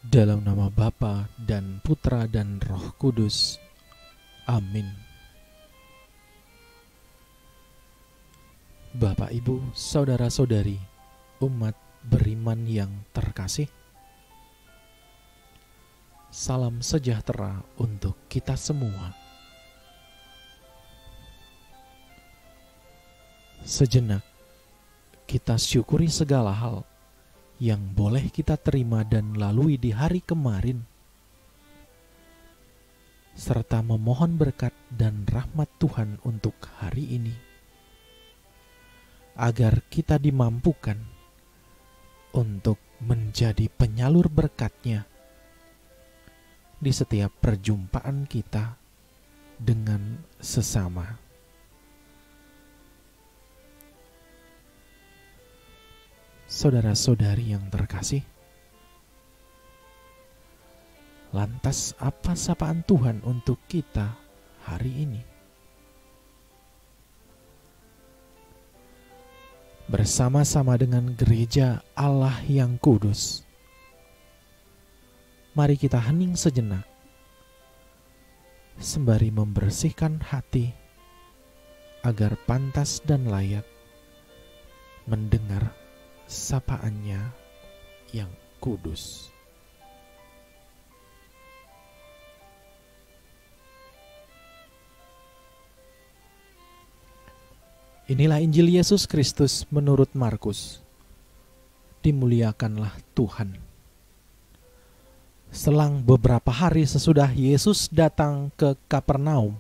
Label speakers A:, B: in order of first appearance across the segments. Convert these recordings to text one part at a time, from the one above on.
A: Dalam nama Bapa dan Putra dan Roh Kudus. Amin. Bapak, Ibu, saudara-saudari, umat beriman yang terkasih, salam sejahtera untuk kita semua. Sejenak kita syukuri segala hal yang boleh kita terima dan lalui di hari kemarin, serta memohon berkat dan rahmat Tuhan untuk hari ini, agar kita dimampukan untuk menjadi penyalur berkat-Nya di setiap perjumpaan kita dengan sesama. Saudara-saudari yang terkasih, lantas apa sapaan Tuhan untuk kita hari ini? Bersama-sama dengan gereja Allah yang kudus, mari kita hening sejenak, sembari membersihkan hati agar pantas dan layak mendengar sapaannya yang kudus. Inilah Injil Yesus Kristus menurut Markus. Dimuliakanlah Tuhan. Selang beberapa hari sesudah Yesus datang ke Kapernaum,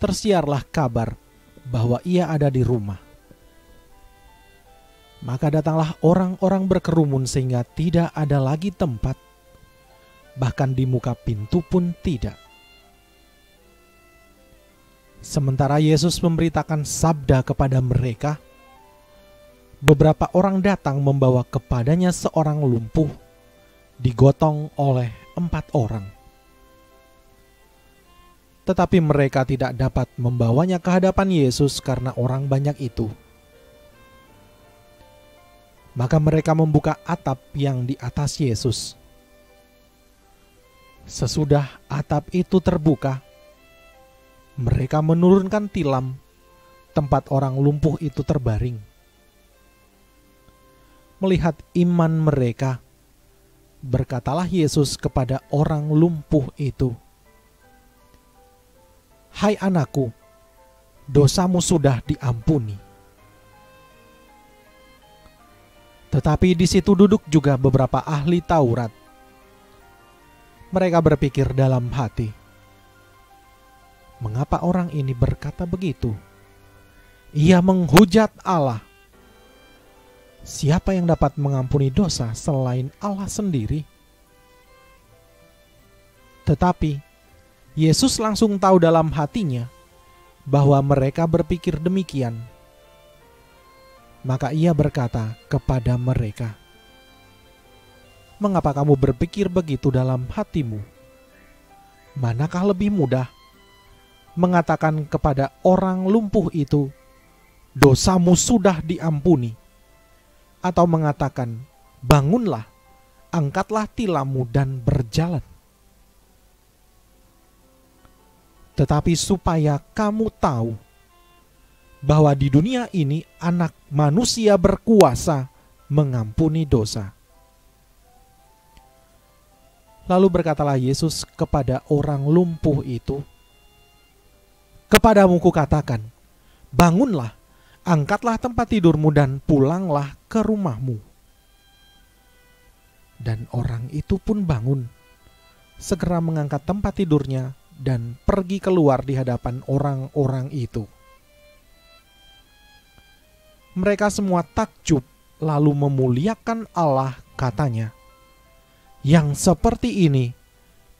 A: tersiarlah kabar bahwa ia ada di rumah. Maka datanglah orang-orang berkerumun sehingga tidak ada lagi tempat, bahkan di muka pintu pun tidak. Sementara Yesus memberitakan sabda kepada mereka, beberapa orang datang membawa kepadanya seorang lumpuh, digotong oleh 4 orang. Tetapi mereka tidak dapat membawanya ke hadapan Yesus karena orang banyak itu. Maka mereka membuka atap yang di atas Yesus. Sesudah atap itu terbuka, mereka menurunkan tilam tempat orang lumpuh itu terbaring. Melihat iman mereka, berkatalah Yesus kepada orang lumpuh itu, "Hai anakku, dosamu sudah diampuni." Tetapi di situ duduk juga beberapa ahli Taurat. Mereka berpikir dalam hati, "Mengapa orang ini berkata begitu? Ia menghujat Allah. Siapa yang dapat mengampuni dosa selain Allah sendiri?" Tetapi Yesus langsung tahu dalam hatinya bahwa mereka berpikir demikian. Maka ia berkata kepada mereka, "Mengapa kamu berpikir begitu dalam hatimu? Manakah lebih mudah, mengatakan kepada orang lumpuh itu, 'Dosamu sudah diampuni,' atau mengatakan, 'Bangunlah, angkatlah tilammu dan berjalan'? Tetapi supaya kamu tahu bahwa di dunia ini Anak Manusia berkuasa mengampuni dosa." Lalu berkatalah Yesus kepada orang lumpuh itu, "Kepadamu kukatakan, bangunlah, angkatlah tempat tidurmu dan pulanglah ke rumahmu." Dan orang itu pun bangun, segera mengangkat tempat tidurnya dan pergi keluar di hadapan orang-orang itu. Mereka semua takjub lalu memuliakan Allah, katanya, "Yang seperti ini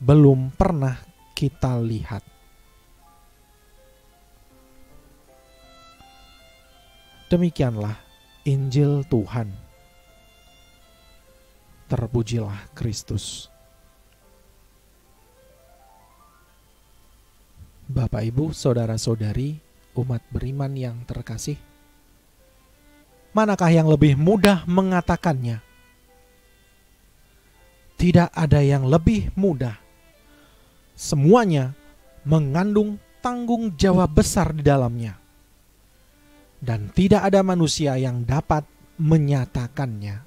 A: belum pernah kita lihat." Demikianlah Injil Tuhan. Terpujilah Kristus. Bapak, Ibu, saudara-saudari, umat beriman yang terkasih, manakah yang lebih mudah mengatakannya? tidak ada yang lebih mudah. Semuanya mengandung tanggung jawab besar di dalamnya, dan tidak ada manusia yang dapat menyatakannya.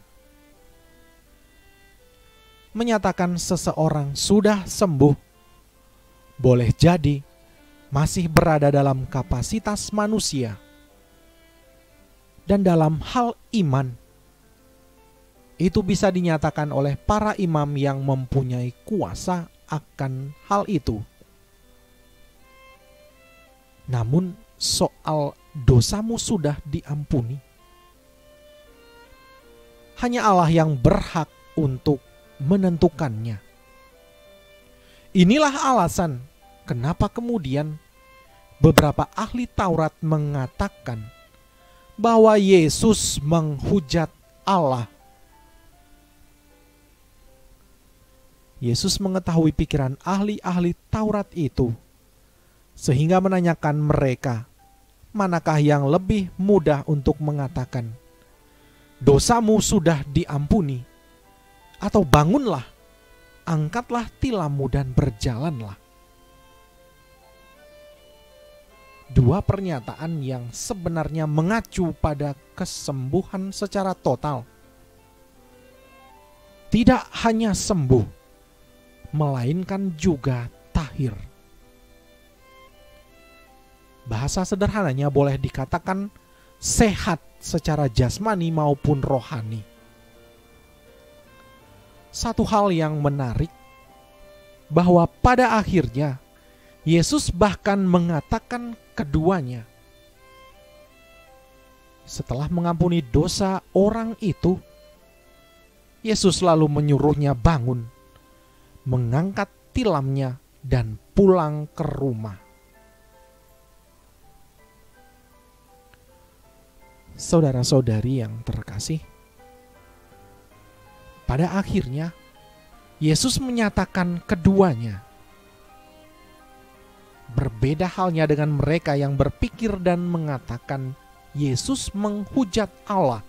A: Menyatakan seseorang sudah sembuh boleh jadi masih berada dalam kapasitas manusia, dan dalam hal iman itu bisa dinyatakan oleh para imam yang mempunyai kuasa akan hal itu. Namun soal dosamu sudah diampuni, hanya Allah yang berhak untuk menentukannya. Inilah alasan kenapa kemudian beberapa ahli Taurat mengatakan bahwa Yesus menghujat Allah. Yesus mengetahui pikiran ahli-ahli Taurat itu, sehingga menanyakan mereka, manakah yang lebih mudah untuk mengatakan, dosamu sudah diampuni, atau bangunlah, angkatlah tilammu dan berjalanlah. Dua pernyataan yang sebenarnya mengacu pada kesembuhan secara total. Tidak hanya sembuh, melainkan juga tahir. Bahasa sederhananya boleh dikatakan sehat secara jasmani maupun rohani. Satu hal yang menarik, bahwa pada akhirnya Yesus bahkan mengatakan keduanya. Setelah mengampuni dosa orang itu, Yesus lalu menyuruhnya bangun, mengangkat tilamnya, dan pulang ke rumah. Saudara-saudari yang terkasih, pada akhirnya Yesus menyatakan keduanya. Berbeda halnya dengan mereka yang berpikir dan mengatakan Yesus menghujat Allah.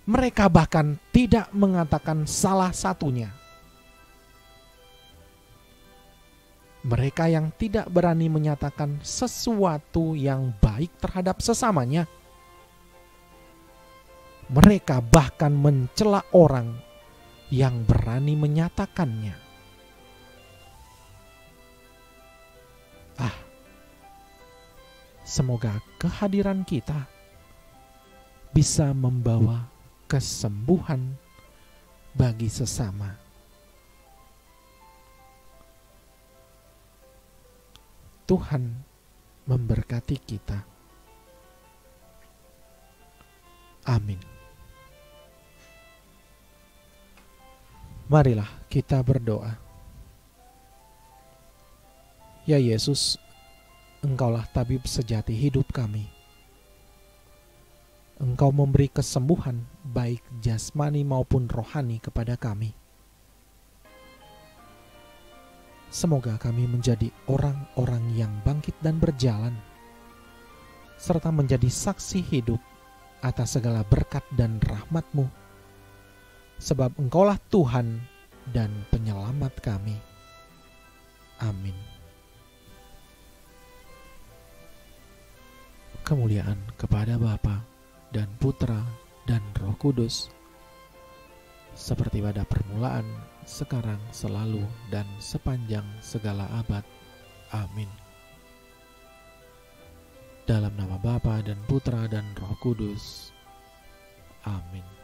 A: Mereka bahkan tidak mengatakan salah satunya. Mereka yang tidak berani menyatakan sesuatu yang baik terhadap sesamanya. Mereka bahkan mencela orang yang berani menyatakannya. Semoga kehadiran kita bisa membawa kesembuhan bagi sesama. Tuhan memberkati kita. Amin. Marilah kita berdoa. Ya Yesus, Engkaulah tabib sejati hidup kami. Engkau memberi kesembuhan baik jasmani maupun rohani kepada kami. Semoga kami menjadi orang-orang yang bangkit dan berjalan, serta menjadi saksi hidup atas segala berkat dan rahmat-Mu, sebab Engkaulah Tuhan dan penyelamat kami. Amin. Kemuliaan kepada Bapa dan Putra dan Roh Kudus, seperti pada permulaan, sekarang, selalu, dan sepanjang segala abad. Amin. Dalam nama Bapa dan Putra dan Roh Kudus. Amin.